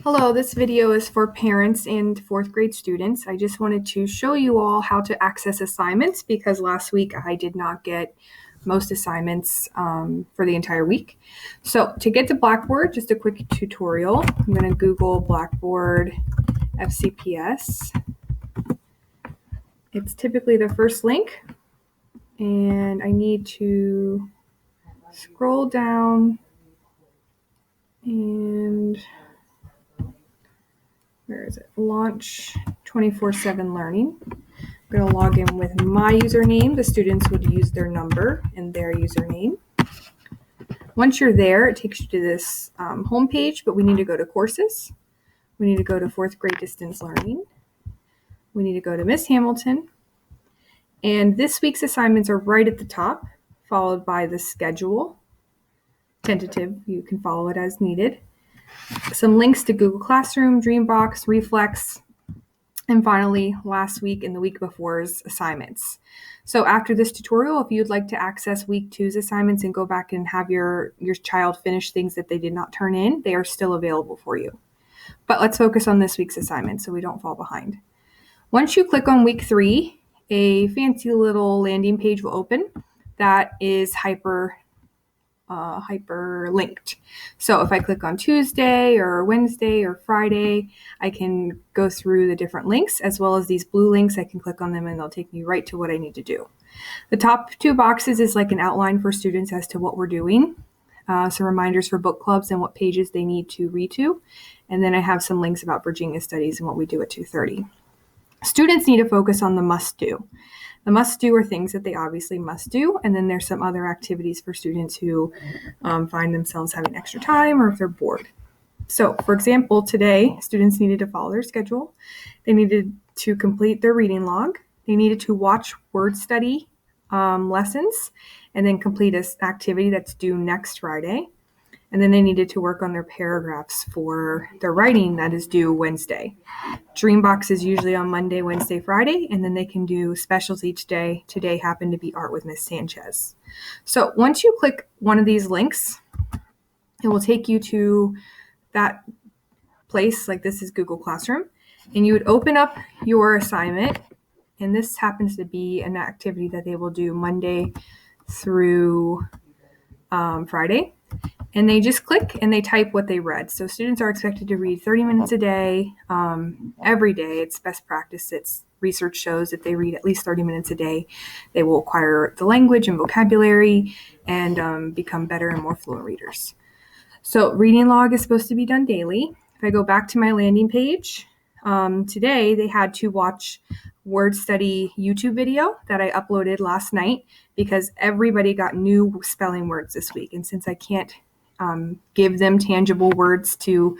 Hello, this video is for parents and fourth grade students. I just wanted to show you all how to access assignments because last week I did not get most assignments for the entire week. So to get to Blackboard, just a quick tutorial. I'm going to Google Blackboard FCPS. It's typically the first link, and I need to scroll down and where is it? Launch 24/7 Learning. I'm going to log in with my username. The students would use their number and their username. Once you're there, it takes you to this home page, but we need to go to Courses. We need to go to fourth grade Distance Learning. We need to go to Miss Hamilton. And this week's assignments are right at the top, followed by the schedule. Tentative, you can follow it as needed. Some links to Google Classroom, Dreambox, Reflex, and finally, last week and the week before's assignments. So after this tutorial, if you'd like to access week 2's assignments and go back and have your child finish things that they did not turn in, they are still available for you. But let's focus on this week's assignment so we don't fall behind. Once you click on week 3, a fancy little landing page will open that is hyperlinked. So if I click on Tuesday or Wednesday or Friday, I can go through the different links as well as these blue links. I can click on them and they'll take me right to what I need to do. The top 2 boxes is like an outline for students as to what we're doing. Some reminders for book clubs and what pages they need to read to. And then I have some links about Virginia Studies and what we do at 2:30. Students need to focus on the must do. The must do are things that they obviously must do, and then there's some other activities for students who find themselves having extra time or if they're bored. So, for example, today, students needed to follow their schedule. They needed to complete their reading log. They needed to watch word study lessons and then complete an activity that's due next Friday. And then they needed to work on their paragraphs for their writing that is due Wednesday. Dreambox is usually on Monday, Wednesday, Friday, and then they can do specials each day. Today happened to be Art with Miss Sanchez. So once you click one of these links, it will take you to that place, like this is Google Classroom, and you would open up your assignment, and this happens to be an activity that they will do Monday through Friday. And they just click and they type what they read. So students are expected to read 30 minutes a day, every day. It's best practice. It's research shows if they read at least 30 minutes a day, they will acquire the language and vocabulary and become better and more fluent readers. So reading log is supposed to be done daily. If I go back to my landing page, today they had to watch word study YouTube video that I uploaded last night because everybody got new spelling words this week. And since I can't give them tangible words to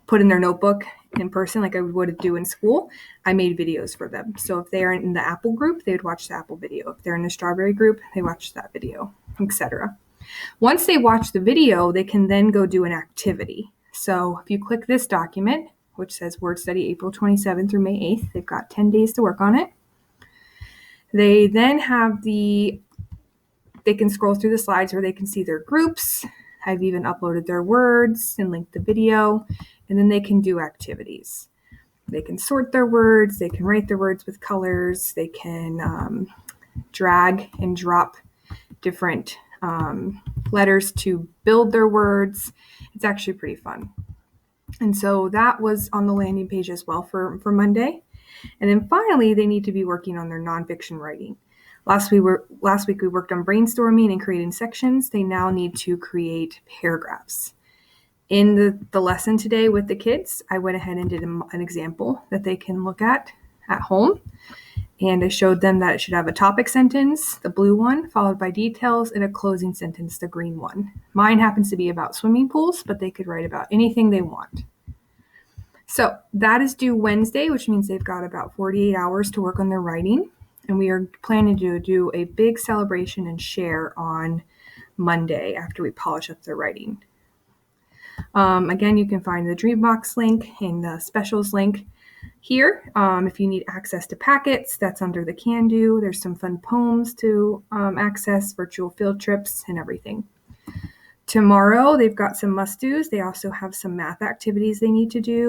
put in their notebook in person like I would do in school, I made videos for them. So if they're in the apple group, they would watch the apple video. If they're in the strawberry group, they watch that video, etc. Once they watch the video, they can then go do an activity. So if you click this document, which says Word Study April 27th through May 8th, they've got 10 days to work on it. They then have they can scroll through the slides where they can see their groups. I've even uploaded their words and linked the video, and then they can do activities. They can sort their words, they can write their words with colors, they can drag and drop different letters to build their words. It's actually pretty fun. And so that was on the landing page as well for Monday. And then finally, they need to be working on their nonfiction writing. Last week we worked on brainstorming and creating sections. They now need to create paragraphs. In the lesson today with the kids, I went ahead and did an example that they can look at home. And I showed them that it should have a topic sentence, the blue one, followed by details, and a closing sentence, the green one. Mine happens to be about swimming pools, but they could write about anything they want. So that is due Wednesday, which means they've got about 48 hours to work on their writing. And we are planning to do a big celebration and share on Monday after we polish up their writing. Again, you can find the Dreambox link and the specials link here. If you need access to packets, that's under the Can Do. There's some fun poems to access, virtual field trips, and everything. Tomorrow, they've got some must-dos. They also have some math activities they need to do.